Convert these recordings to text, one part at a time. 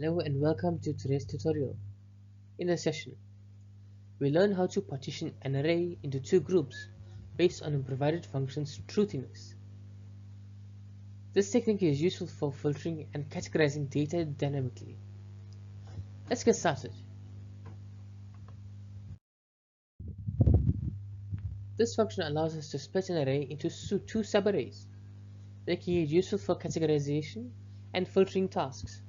Hello and welcome to today's tutorial. In this session, we learn how to partition an array into two groups based on a provided function's truthiness. This technique is useful for filtering and categorizing data dynamically. Let's get started. This function allows us to split an array into two subarrays, making it useful for categorization and filtering tasks.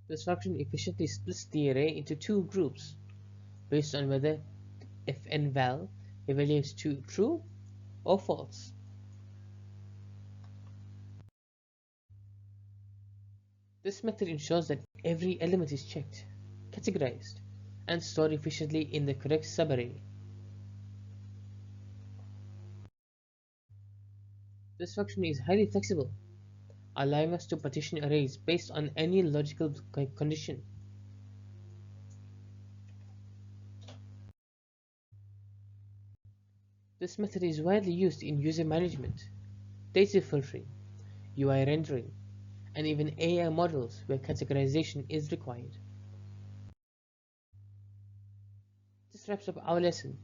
This function efficiently splits the array into two groups based on whether if nval evaluates to true or false. This method ensures that every element is checked, categorized, and stored efficiently in the correct subarray. This function is highly flexible, allowing us to partition arrays based on any logical condition. This method is widely used in user management, data filtering, UI rendering, and even AI models where categorization is required. This wraps up our lesson.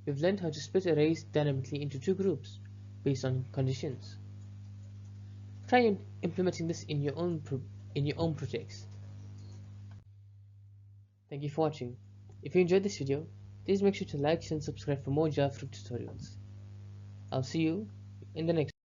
We've learned how to split arrays dynamically into two groups based on conditions. Try implementing this in your own projects. Thank you for watching. If you enjoyed this video, please make sure to like and subscribe for more JavaScript tutorials. I'll see you in the next one.